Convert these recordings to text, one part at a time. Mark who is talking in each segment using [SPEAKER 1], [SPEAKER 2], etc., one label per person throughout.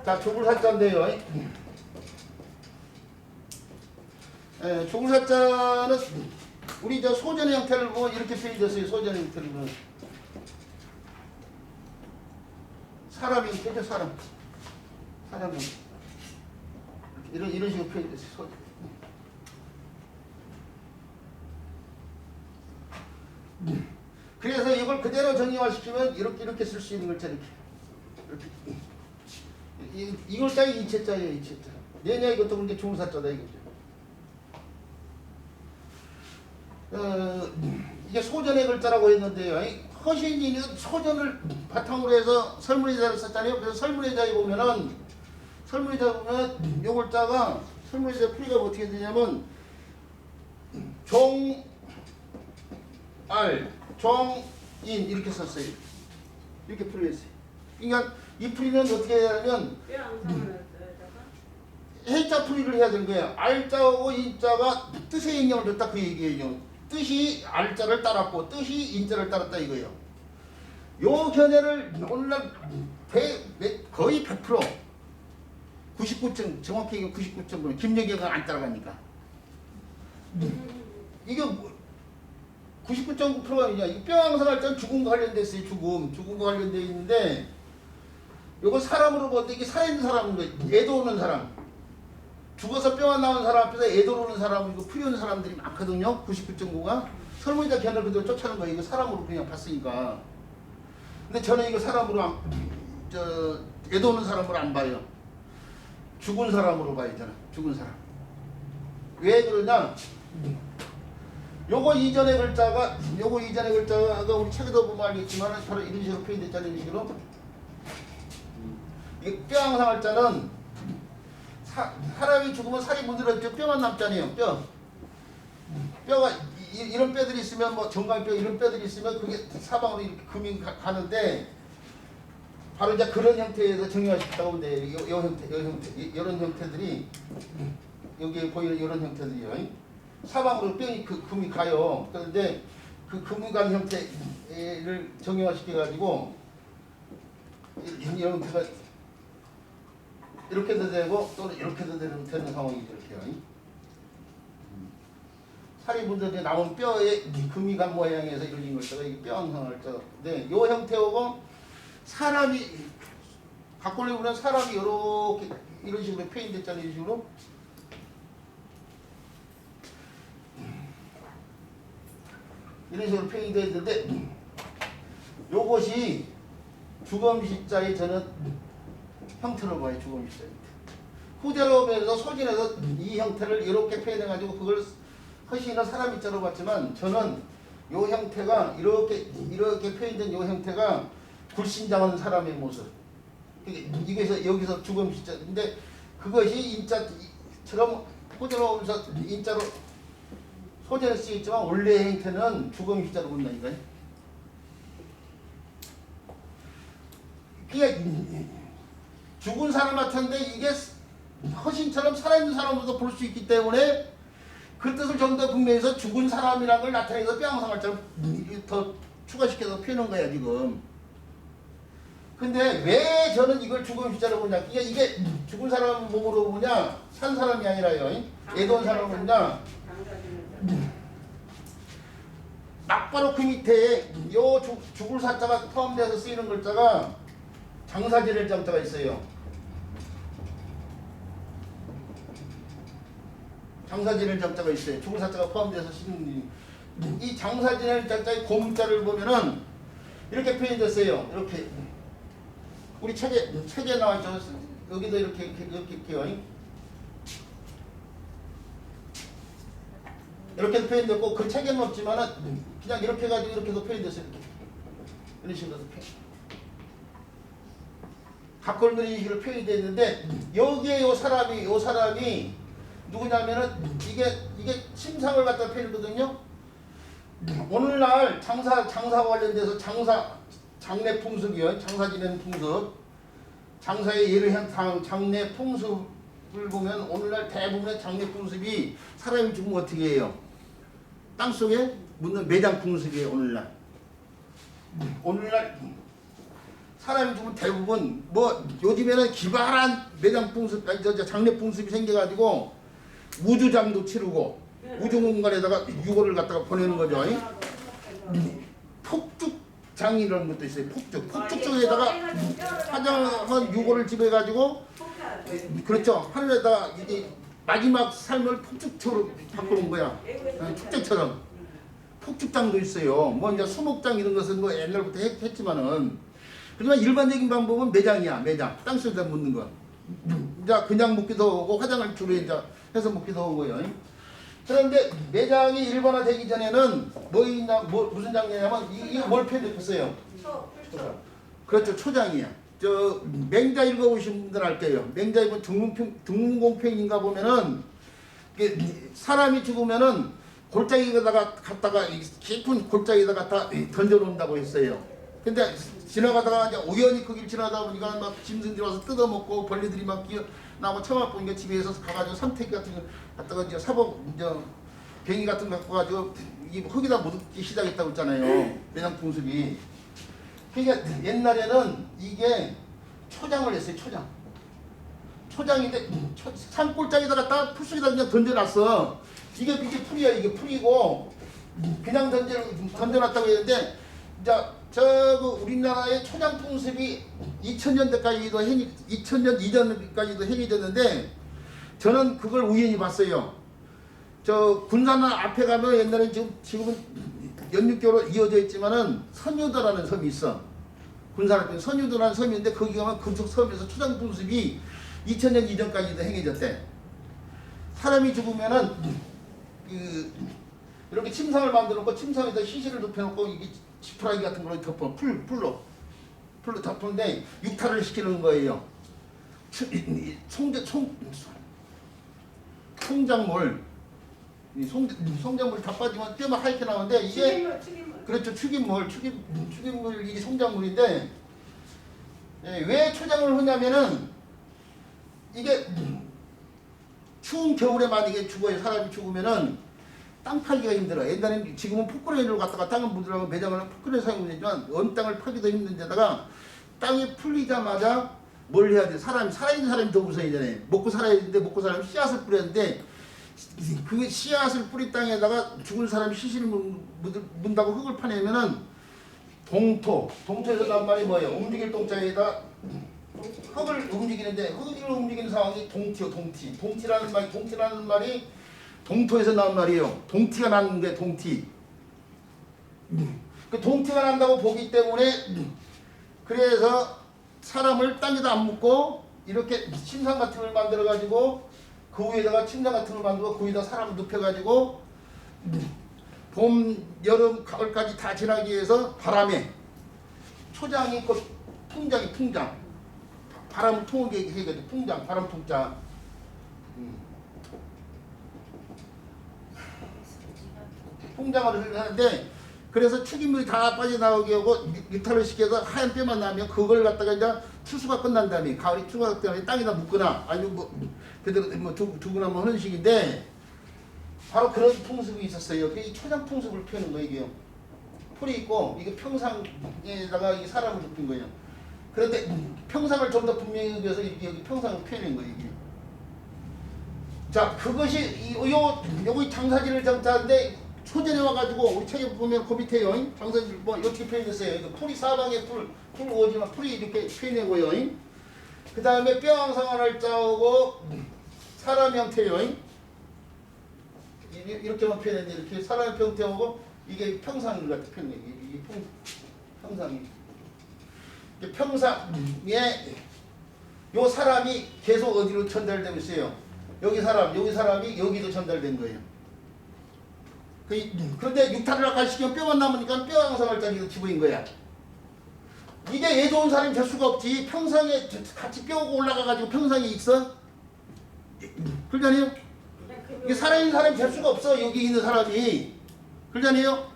[SPEAKER 1] 자, 조굴사자인데요. 조굴사자는 우리 저 소전의 형태를 보면 이렇게 표현됐어요. 소전의 형태를 보면 사람 형태죠. 사람 형태. 이런 식으로 표현됐어요. 소전. 그래서 이걸 그대로 정형화시키면 이렇게 쓸 수 있는 거죠. 이렇게. 이걸 따위 이체자예요. 이체자. 얘냐 이것도 그렇게 조굴사자다 이거죠. 이게 소전의 글자라고 했는데요. 허신이는 소전을 바탕으로 해서 설문의자를 썼잖아요. 그래서 설문의자에 보면은 요 글자가 설문의자 풀이가 어떻게 되냐면 종인 이렇게 썼어요. 이렇게 풀이했어요. 그러니까 이 풀이는 어떻게 해야 하냐면 해자 풀이를 해야 되는 거예요. 알자하고 인자가 뜻의 영향을 줬다 그 얘기예요. 뜻이 알자를 따랐고 뜻이 인자를 따랐다 이거예요. 요 견해를 오늘날 거의 100% 99점 정확히 99.9 김여경은 안 따라가니까 이게 99.9%가 아니냐. 이 뼈왕상할자는 죽음과 관련돼 있어요. 죽음과 관련돼 있는데 요거 사람으로 보는데 이게 살아있는 사람인 거예요. 애도 오는 사람. 죽어서 뼈가 나온 사람 앞에서 애도 오는 사람, 이거 풀이 오는 사람들이 많거든요. 99.9가. 설문의자 견해를 그대로 쫓아는 거예요. 이거 사람으로 그냥 봤으니까. 근데 저는 이거 사람으로 애도 오는 사람으로 안 봐요. 죽은 사람으로 봐야 되잖아. 죽은 사람. 왜 그러냐? 요거 이전의 글자가 우리 책에도 보면 알겠지만 바로 이런 식으로 표현됐잖아요. 이런 식으로. 이 뼈왕상할자는 사람이 죽으면 살이 문드러져 뼈만 남잖아요. 뼈가 이런 뼈들이 있으면 뭐 정강뼈 이런 뼈들이 있으면 그게 사방으로 이렇게 금이 가는데 바로 이제 그런 형태에서 정형화시켰다고 보면 돼요. 요 형태, 이런 형태들이 여기 보이는 이런 형태들이요. 사방으로 뼈이 금이 가요. 그런데 그 금이 간 형태를 정형화시켜가지고 이 형태가 이렇게도 되고 또는 이렇게도 되는 상황이죠. 이렇게요. 살이 문제돼 나온 뼈에 금이 간 모양에서 이루어진 것자가 이게 뼈왕상할자인데 이 형태하고 사람이 각골리 보면 사람이 이렇게 이런 식으로 표현됐잖아요. 이런 식으로. 이런 식으로 표현이 되어 있는데 요것이 주검시자의 저는 형태로 봐요. 주검시자 형태. 후대로 보면서 소진해서 이 형태를 이렇게 표현해가지고 그걸 허신은 사람이자로 봤지만 저는 요 형태가 이렇게 표현된 요 형태가 굴신장한 사람의 모습. 여기서 주검시자. 근데 그것이 인자처럼 후대로 오면서 인자로 소재를 쓰였지만 원래의 형태는 주검시자로 본다니까요. 그게 죽은 사람 같은데 이게 허신처럼 살아있는 사람으로도 볼 수 있기 때문에 그 뜻을 좀 더 분명해서 죽은 사람이라는 걸 나타내서 뼈왕상할자를 더 추가시켜서 표현한 거야 지금. 근데 왜 저는 이걸 주검시자로 보냐? 이게 죽은 사람 몸으로 보냐? 산 사람이 아니라요. 애도 온 사람으로 보냐? 막바로 그 밑에 요 죽을 사자가 포함돼서 쓰이는 글자가 장사 지낼 장자가 있어요. 장사 지낼 장자가 있어요. 죽을 사자가 포함돼서 쓰는 이 장사 지낼 장자의 고문자를 보면은 이렇게 표현됐어요. 이렇게 우리 책에 나와 있죠. 여기도 이렇게요. 이렇게 표현됐고 그 책에는 없지만은 그냥 이렇게 해가지고 이렇게도 표현됐어요. 이런 식으로 표현. 각골들이 이런 식으로 표현이 됐는데 여기에 요 사람이 누구냐면은 이게 침상을 갖다 표현했거든요. 오늘날 장사와 관련돼서 장례 풍습이요. 장사 지내는 풍습. 장사의 예를 한 장례 풍습을 보면 오늘날 대부분의 장례 풍습이 사람이 죽으면 어떻게 해요? 땅속에 묻는 매장 풍습이에요. 오늘날 사람이 죽으면 대부분 뭐 요즘에는 기발한 매장 풍습, 아니 저 장례 풍습이 생겨가지고 우주장도 치르고 우주 공간에다가 유골을 갖다가 보내는 거죠. 폭죽장이라는 것도 있어요. 폭죽 쪽에다가 화장한 유골을 집어가지고 그렇죠. 하늘에다가 이제 마지막 삶을 폭죽처럼 바꾸는 거야. 축제처럼. 폭죽장도 있어요. 뭐 이제 수목장 이런 것은 뭐 옛날부터 했지만은 하지만 일반적인 방법은 매장이야. 매장. 땅속에다 묻는 거. 이제 그냥 묻기도 하고 화장을 주로 이제 해서 묻기도 하고요. 그런데 매장이 일반화되기 전에는 무슨 장이냐면 이게 뭘 표현했어요? 그렇죠. 초장이야. 저 맹자 읽어보신 분들 알게요. 맹자 이번 등문공평인가 보면은 사람이 죽으면은 골짜기에다가 갖다가 깊은 골짜기에다가 갖다 던져놓는다고 했어요. 근데 지나가다가 이제 우연히 거길 지나다 보니까 막 짐승들이 와서 뜯어먹고 벌레들이 막 나고 처음 보니까 집에서 가가지고 삼태기 같은 거 갖다가 이제 사복 이제 뱅이 같은 거 갖고 가지고 이 흙에다 묻기 시작했다고 했잖아요. 매장 풍습이. 그러니까 옛날에는 이게 초장을 했어요. 초장인데 산골짜기에다 갖다 풀 속에다 그냥 던져놨어. 이게 풀이야. 이게 풀이고 그냥 던져놨다고 했는데 이제 우리나라의 초장 풍습이 2000년대까지도 2000년 이전까지도 행해졌는데 저는 그걸 우연히 봤어요. 저 군산 앞에 가면 옛날에 지금은 연륙교로 이어져 있지만은 선유도라는 섬이 있어. 군산 앞에 선유도라는 섬이 있는데 거기 가면 금속 섬에서 초장 풍습이 2000년 이전까지도 행해졌대. 사람이 죽으면은 이렇게 침상을 만들어 놓고 침상에다 시신을 눕혀놓고 이게 지푸라기 같은 걸로 덮어 풀로 덮는데 육탈을 시키는 거예요. 송장물 다 빠지면 뼈만 하얗게 나오는데 이게 축임물. 그렇죠. 축임물 이게 송장물인데 왜 초장을 하냐면은 이게 추운 겨울에 만약에 죽어요. 사람이 죽으면은 땅 파기가 힘들어. 옛날에는 지금은 포크레인으로 갖다가 땅을 묻으라고 매장을 포크레인 사용되지만 언 땅을 파기도 힘든 데다가 땅이 풀리자마자 뭘 해야 돼? 살아있는 사람이 더 우선이잖아요. 먹고 살아야 되는데 먹고 살려면 씨앗을 뿌려야 되는데 그 씨앗을 뿌린 땅에다가 죽은 사람이 시신을 문다고 흙을 파내면은 동토에서 나온 말이 뭐예요? 움직일 동자에다 흙을 움직이는데 흙을 움직이는 상황이 동티라는 말이 동토에서 나온 말이에요. 동티가 나는 게 동티. 그 동티가 난다고 보기 때문에 그래서 사람을 땅에다 안 묻고 이렇게 침상 같은 걸 만들어 가지고 그 위에다가 침상 같은 걸 만들고 그 위에다 사람을 눕혀 가지고 봄, 여름, 가을까지 다 지나기 위해서 바람에 초장이 그 풍장 바람을 통하게 해가지고 풍장 바람 통장. 풍장을 하는데 그래서 축임물이 다 빠져나오게 하고 유탈을 시켜서 하얀 뼈만 나면 그걸 갖다가 이제 추수가 끝난 다음에 가을이 추수가 끝난 다음에 땅에다 묻거나 아니면 뭐 그대로 뭐 두거나 뭐 하는 식인데 바로 그런 풍습이 있었어요. 이 초장 풍습을 표현한 거예요. 이게요. 풀이 있고 이게 평상에다가 이게 사람을 눕힌 거예요. 그런데 평상을 좀 더 분명히 위해서 여기 평상을 표현한 거예요. 이게. 자, 그것이 요거 장사지를 장사하는데 초전에 와가지고 우리 책에 보면 그 밑에요. 장사지 뭐 이렇게 표현했어요. 풀이 사방에 풀 오지만 풀이 이렇게 표현하고요. 그 다음에 뼈왕상을 짜오고 사람 형태요. 이렇게만 표현했는데 이렇게 사람 형태하고 이게 평상을 같은 표현이에요. 이게 평상이. 평상에 요 사람이 계속 어디로 전달되고 있어요. 여기 사람이 여기도 전달된 거예요. 그런데 육탈을 아까 시키면 뼈만 남으니까 뼈왕상을 짜기도 기부인 거야. 이게 애 좋은 사람이 될 수가 없지. 평상에 같이 뼈가 올라가가지고 평상에 있어? 그러잖아요? 이게 살아있는 사람이 될 수가 없어. 여기 있는 사람이. 그러잖아요?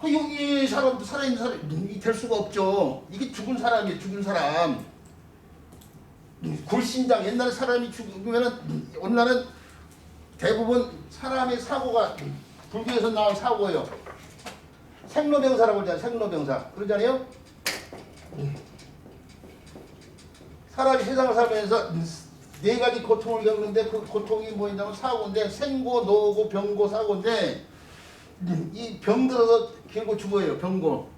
[SPEAKER 1] 여기 사람도 살아있는 사람이 될 수가 없죠. 이게 죽은 사람이에요. 죽은 사람. 굴신장. 옛날에 사람이 죽으면은 오늘날은 대부분 사람의 사고가 불교에서 나온 사고예요. 생로병사라고 그러잖아요. 생로병사. 그러잖아요. 사람이 세상을 살면서 네 가지 고통을 겪는데 그 고통이 뭐냐면 사고인데 생고, 노고, 병고, 사고인데 이 병 들어서 결국 죽어요. 병고.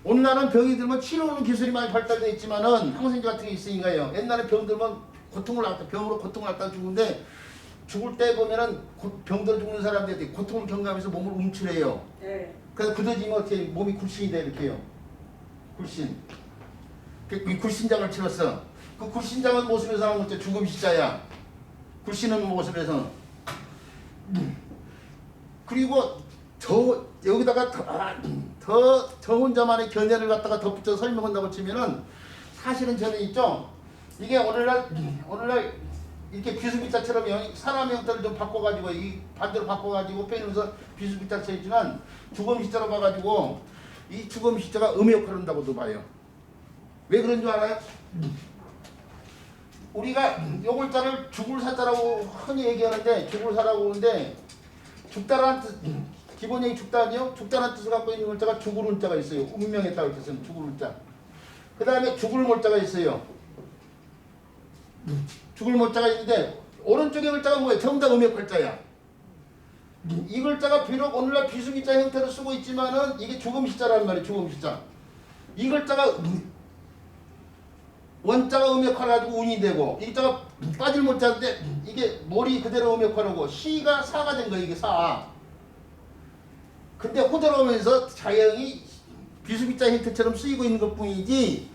[SPEAKER 1] 오늘날은 병이 들면 치료하는 기술이 많이 발달되어 있지만은 항생제 같은 게 있으니까요. 옛날에 병 들면 고통을 낳다 병으로 고통을 낳다 죽는데 죽을 때 보면은 병들어 죽는 사람들이 고통을 경감해서 몸을 움츠려요.
[SPEAKER 2] 네.
[SPEAKER 1] 그래서 굳어지면 어떻게 몸이 굴신이 돼 이렇게요. 굴신. 이 굴신장을 치렀어. 그 굴신장은 모습에서 하는 것도 죽음 시자야. 굴신은 모습에서. 그리고 여기다가 저 혼자만의 견해를 갖다가 덧붙여 설명한다고 치면은 사실은 저는 있죠. 이게 오늘날 이렇게 비수기자처럼 사람의 형태를 좀 바꿔가지고 이 반대로 바꿔가지고 빼면서 비수기자 써있지만 죽음 시자로 봐가지고 이 죽음 시자가 음의 역할을 한다고도 봐요. 왜 그런 줄 알아요? 우리가 요 글자를 죽을 사자라고 흔히 얘기하는데 죽을 사라고 하는데 죽다라는 뜻 기본적인 죽다는요 죽다라는 뜻을 갖고 있는 글자가 죽을 운자가 있어요. 운명했다고 뜻은 죽을 운자. 그 다음에 죽을 몰자가 있어요. 죽을 몰자가 있는데 오른쪽의 글자가 뭐예요? 전부 다 음의 글자야. 이 글자가 비록 오늘날 비수기자 형태로 쓰고 있지만은 이게 죽음 시자라는 말이에요. 죽음 시자. 이 글자가 원자가 음역화를 가지고 운이 되고 이 글자가 빠질 못자인데 이게 몰이 그대로 음역화라고 시가 사가 된 거예요. 이게 사. 근데 호들어오면서 자형이 비수기자 형태처럼 쓰이고 있는 것 뿐이지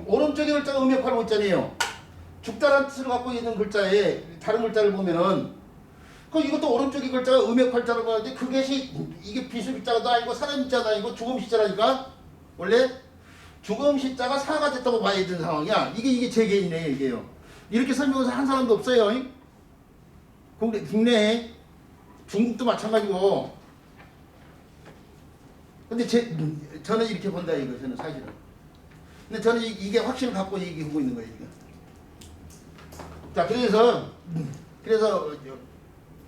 [SPEAKER 1] 오른쪽의 글자가 음역화라고 있잖아요. 죽다라는 뜻을 갖고 있는 글자에 다른 글자를 보면은 이것도 오른쪽의 글자가 음역화자라고 하는데 그것이 이게 비수기자도 아니고 사람자도 아니고 죽음시자라니까 원래 죽음시자가 사가 됐다고 봐야 되는 상황이야. 이게 제 개인이에요. 이게요. 이렇게 설명해서 한 사람도 없어요. 국내에 중국도 마찬가지고. 근데 저는 이렇게 본다 이거 저는 사실은. 근데 저는 이게 확신을 갖고 얘기하고 있는 거예요. 이게. 자 그래서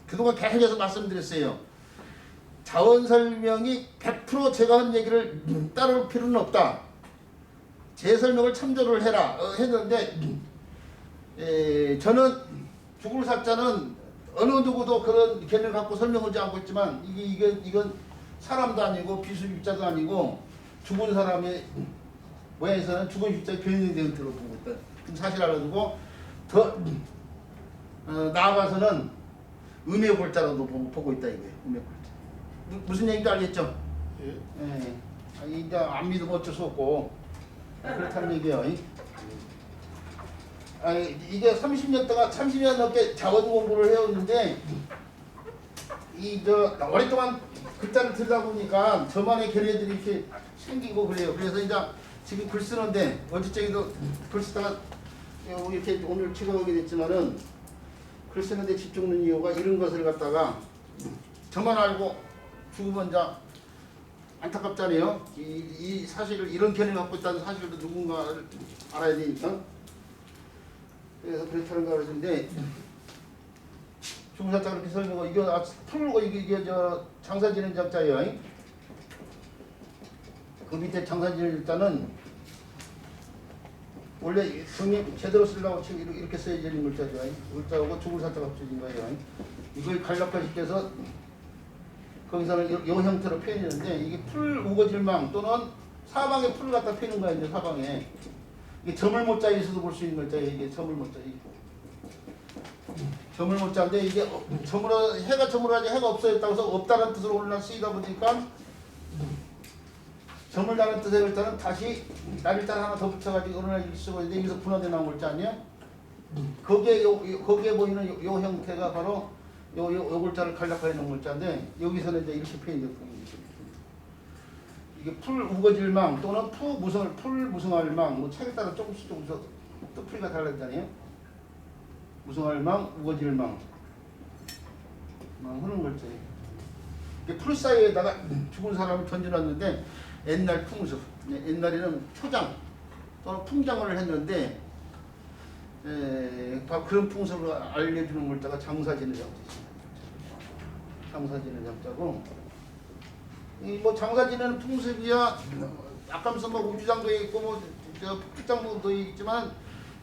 [SPEAKER 1] 그동안 계속해서 말씀드렸어요. 자원 설명이 100% 제가 한 얘기를 따를 필요는 없다. 제 설명을 참조를 해라 했는데 저는 죽을 사자는 어느 누구도 그런 견해를 갖고 설명하지 않고 있지만 이건 사람도 아니고 비수기자도 아니고 죽은 사람의 모양에서는 죽은 십자의 변형된 형태로 보고 있다. 사실 알아두고 더 나아가서는 음의 골자로도 보고 있다 이거예요. 음의 골자. 무슨 얘기인지 알겠죠? 예. 이제 안 믿으면 어쩔 수 없고 그렇다는 얘기예요. 이게 30년 넘게 자원 공부를 해왔는데 오랫동안 글자를 들다 보니까 저만의 견해들이 이렇게 생기고 그래요. 그래서 이제 지금 글 쓰는데 어제저기도 글 쓰다가 이렇게 오늘 찍어오게 됐지만은 글 쓰는데 집중하는 이유가 이런 것을 갖다가 저만 알고 죽으면 이제 안타깝잖아요. 이 사실을 이런 견해를 갖고 있다는 사실도 누군가를 알아야 되니까. 그래서 그렇다는 거 그러는데 중사자 그렇게 설명하고 이게 풀고 이게 장사 지는 작자예요. 그 밑에 장사 지는 작자는 원래 정리 제대로 쓰려고 치고 이렇게 써야 되는 글자죠. 글자하고 죽을 사자가 합쳐진 거예요. 이걸 간략화시켜서 거기서는 요 형태로 표현했는데 이게 풀 우거질망 또는 사방에 풀을 갖다 펴는 거예요. 이제 사방에 이게 점을 못자에서도 볼 수 있는 글자예요. 이게 점을 못자. 점을 못자인데 이게 점으로 해가 점으로 하지 해가 없어졌다고 해서 없다는 뜻으로 오늘날 쓰이다 보니까 점을 다는 뜻의 글자는 다시 날일자를 하나 더 붙여가지고 오늘날 쓰고 있는데 여기서 분화돼 나온 글자 아니에요? 거기에 보이는 요 형태가 바로 요 글자를 간략화해 놓은 글자인데 여기서는 이제 이렇게 표현되고 이게 풀 우거질망 또는 풀 무성할망 뭐 책에 따라 조금씩 뜻풀이가 달라지잖아요. 무성할망 우거질망 하는 글자예요. 이게 풀 사이에다가 죽은 사람을 던져놨는데 옛날 풍습 옛날에는 표장 또는 풍장을 했는데 바로 그런 풍습을 알려주는 글자가 장사지는 장자입니다. 장사지는 장자고 이 뭐 장사 지내는 풍습이야 아까 무슨 뭐 우주장도 있고 뭐 북장도 있지만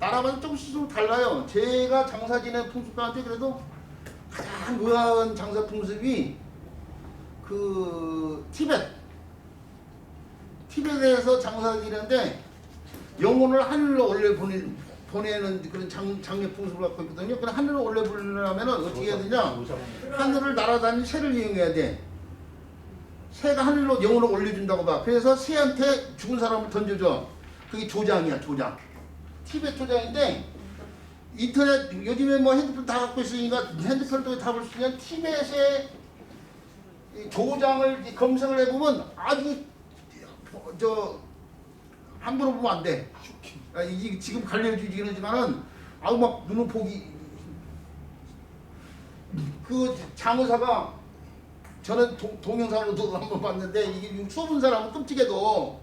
[SPEAKER 1] 나라마다 조금씩 좀 달라요. 제가 장사 지낸 풍습가한테 그래도 가장 의아한 장사 풍습이 그 티벳에서 장사 지내는데 영혼을 하늘로 원래 보내는 그런 장례 풍습을 갖고 있거든요. 그럼 하늘로 원래 보내려면 어떻게 해야 되냐? 하늘을 날아다니는 새를 이용해야 돼. 새가 하늘로 영혼을 올려준다고 봐. 그래서 새한테 죽은 사람을 던져줘. 그게 조장이야, 조장. 티벳 조장인데 인터넷 요즘에 뭐 핸드폰 다 갖고 있으니까 핸드폰 통해 다 볼 수 있는 티벳의 조장을 검색을 해보면 아주 함부로 보면 안 돼. 이게 지금 갈려지긴 하지만은 아우 막 눈을 보기 그 장의사가 저는 동영상으로도 한번 봤는데 이게 수업은 사람은 끔찍해도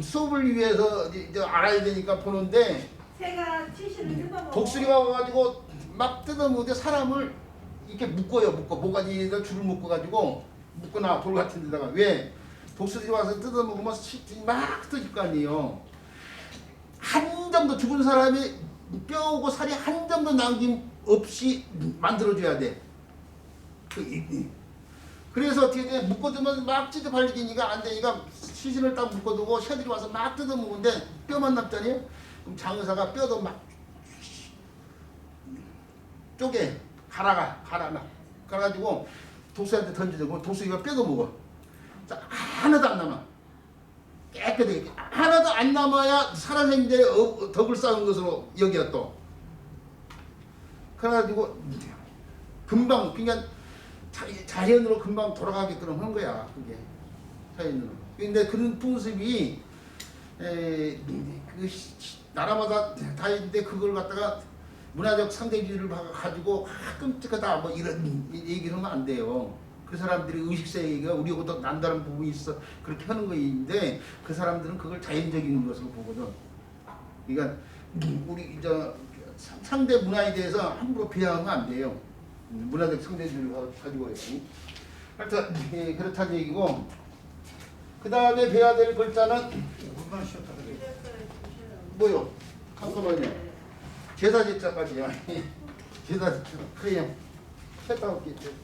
[SPEAKER 1] 수업을 위해서 이제 알아야 되니까 보는데
[SPEAKER 2] 새가 치실을 뜯어먹어.
[SPEAKER 1] 독수리가 와가지고 막 뜯어먹는데 사람을 이렇게 묶어요. 모가지에다 줄을 묶어가지고 묶거나 돌 같은 데다가 왜 독수리 와서 뜯어먹으면 막 뜯을 거 아니에요. 한 점도 죽은 사람이 뼈고 살이 한 점도 남김없이 만들어줘야 돼. 그래서 어떻게 돼? 묶어두면 막 찢어 발리기니까 안 되니까 시신을 딱 묶어두고 새들이 와서 막 뜯어먹는데 뼈만 남잖아요. 그럼 장의사가 뼈도 막 쪼개 갈아가지고 독수리한테 던지고 그럼 독수리가 뼈도 먹어. 자, 하나도 안 남아. 깨끗하게 하나도 안 남아야 살아생전에 덕을 쌓은 것으로 여기야 또. 그래가지고 금방 그냥 자연으로 금방 돌아가게끔 한 거야 그게 자연으로. 근데 그런 풍습이 그 나라마다 다 있는데 그걸 갖다가 문화적 상대주의를 가지고 끔찍하다 뭐 이런 얘기를 하면 안 돼요. 그 사람들이 의식세계가 우리보다 난다는 부분이 있어 그렇게 하는 거인데 그 사람들은 그걸 자연적인 것으로 보거든. 그러니까 우리 상대 문화에 대해서 함부로 비하하면 안 돼요. 문화적 상대주의를 가지고 있으니. 하여튼 그렇다는 얘기고 그 다음에 배워야 될 글자는 뭐요? 잠깐만요. 제사제자까지요. 제사제자 그래요. 했다 올게요.